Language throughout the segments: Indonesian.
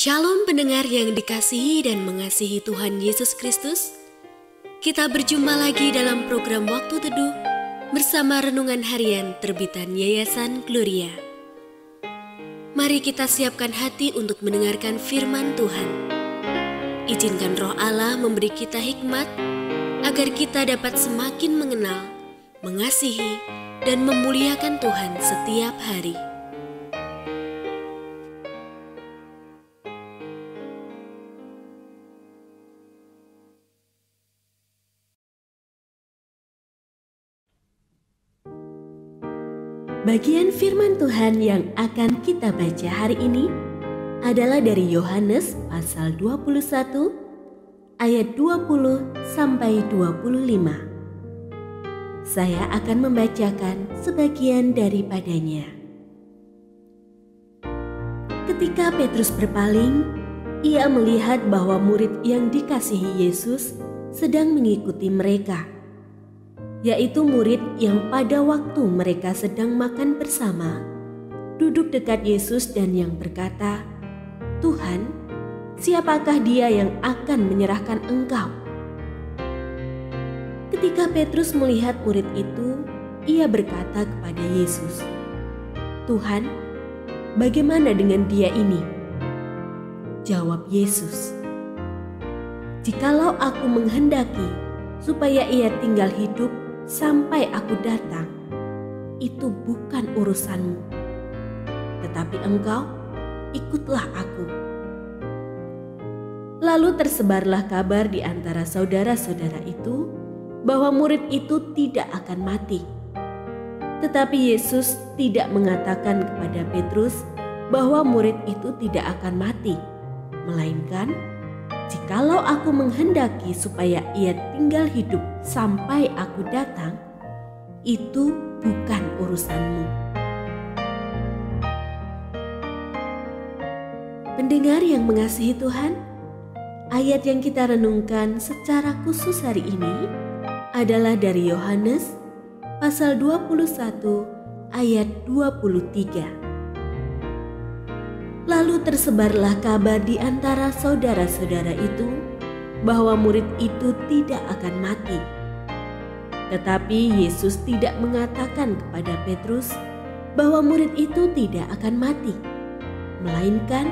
Shalom pendengar yang dikasihi dan mengasihi Tuhan Yesus Kristus. Kita berjumpa lagi dalam program Waktu Teduh bersama Renungan Harian terbitan Yayasan Gloria. Mari kita siapkan hati untuk mendengarkan firman Tuhan. Izinkan Roh Allah memberi kita hikmat agar kita dapat semakin mengenal, mengasihi, dan memuliakan Tuhan setiap hari. Bagian firman Tuhan yang akan kita baca hari ini adalah dari Yohanes pasal 21 ayat 20 sampai 25. Saya akan membacakan sebagian daripadanya. Ketika Petrus berpaling, ia melihat bahwa murid yang dikasihi Yesus sedang mengikuti mereka, yaitu murid yang pada waktu mereka sedang makan bersama, duduk dekat Yesus dan yang berkata, "Tuhan, siapakah dia yang akan menyerahkan Engkau?" Ketika Petrus melihat murid itu, ia berkata kepada Yesus, "Tuhan, bagaimana dengan dia ini?" Jawab Yesus, "Jikalau aku menghendaki supaya ia tinggal hidup sampai aku datang, itu bukan urusanmu. Tetapi engkau ikutlah aku." Lalu tersebarlah kabar di antara saudara-saudara itu bahwa murid itu tidak akan mati. Tetapi Yesus tidak mengatakan kepada Petrus bahwa murid itu tidak akan mati, melainkan, "Jikalau aku menghendaki supaya ia tinggal hidup sampai aku datang, itu bukan urusanmu." Pendengar yang mengasihi Tuhan, ayat yang kita renungkan secara khusus hari ini adalah dari Yohanes pasal 21 ayat 23. Lalu tersebarlah kabar di antara saudara-saudara itu bahwa murid itu tidak akan mati. Tetapi Yesus tidak mengatakan kepada Petrus bahwa murid itu tidak akan mati, melainkan,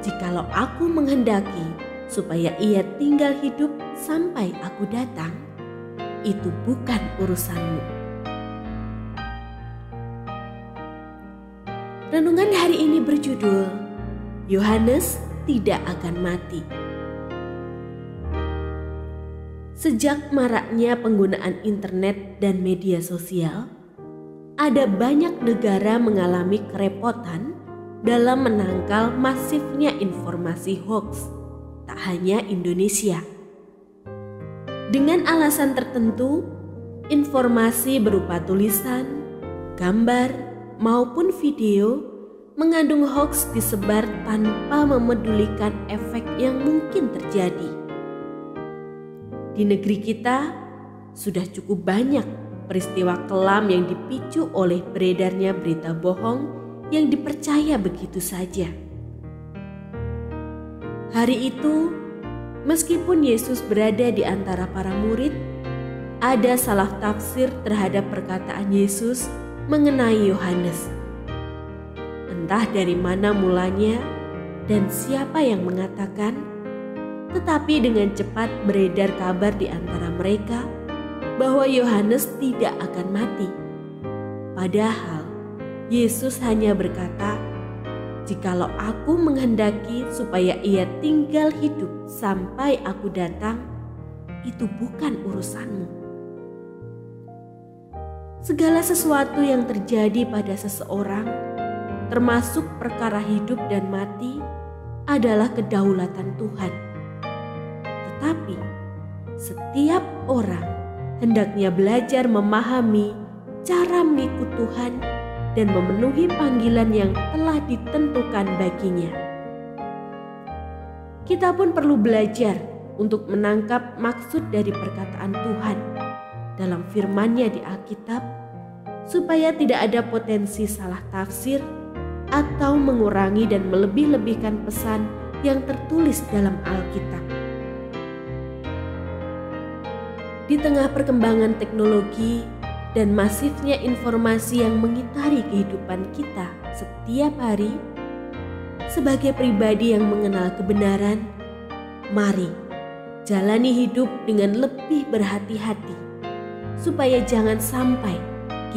"Jikalau aku menghendaki supaya ia tinggal hidup sampai aku datang, itu bukan urusanmu." Renungan hari ini berjudul Yohanes Tidak Akan Mati. Sejak maraknya penggunaan internet dan media sosial, ada banyak negara mengalami kerepotan dalam menangkal masifnya informasi hoaks, tak hanya Indonesia. Dengan alasan tertentu, informasi berupa tulisan, gambar, maupun video mengandung hoaks disebar tanpa memedulikan efek yang mungkin terjadi. Di negeri kita sudah cukup banyak peristiwa kelam yang dipicu oleh beredarnya berita bohong yang dipercaya begitu saja. Hari itu, meskipun Yesus berada di antara para murid, ada salah tafsir terhadap perkataan Yesus mengenai Yohanes. Entah dari mana mulanya dan siapa yang mengatakan, tetapi dengan cepat beredar kabar di antara mereka bahwa Yohanes tidak akan mati. Padahal Yesus hanya berkata, "Jikalau aku menghendaki supaya ia tinggal hidup sampai aku datang, itu bukan urusanmu." Segala sesuatu yang terjadi pada seseorang, termasuk perkara hidup dan mati, adalah kedaulatan Tuhan. Tetapi setiap orang hendaknya belajar memahami cara mengikut Tuhan dan memenuhi panggilan yang telah ditentukan baginya. Kita pun perlu belajar untuk menangkap maksud dari perkataan Tuhan dalam firman-Nya di Alkitab, supaya tidak ada potensi salah tafsir atau mengurangi dan melebih-lebihkan pesan yang tertulis dalam Alkitab. Di tengah perkembangan teknologi dan masifnya informasi yang mengitari kehidupan kita setiap hari, sebagai pribadi yang mengenal kebenaran, mari jalani hidup dengan lebih berhati-hati, supaya jangan sampai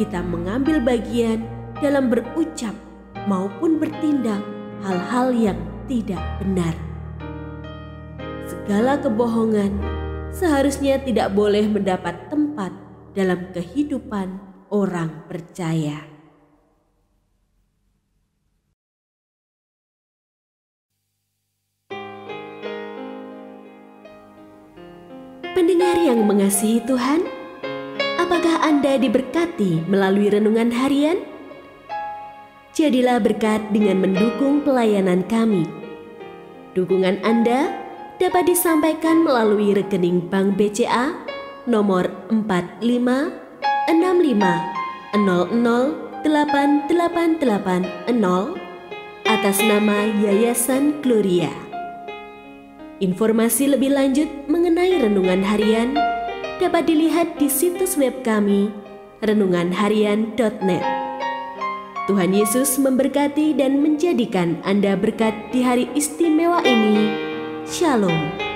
kita mengambil bagian dalam berucap maupun bertindak hal-hal yang tidak benar. Segala kebohongan seharusnya tidak boleh mendapat tempat dalam kehidupan orang percaya. Pendengar yang mengasihi Tuhan, apakah Anda diberkati melalui renungan harian? Jadilah berkat dengan mendukung pelayanan kami. Dukungan Anda dapat disampaikan melalui rekening Bank BCA nomor 4565008880 atas nama Yayasan Gloria. Informasi lebih lanjut mengenai renungan harian dapat dilihat di situs web kami renunganharian.net. Tuhan Yesus memberkati dan menjadikan Anda berkat di hari istimewa ini. Shalom.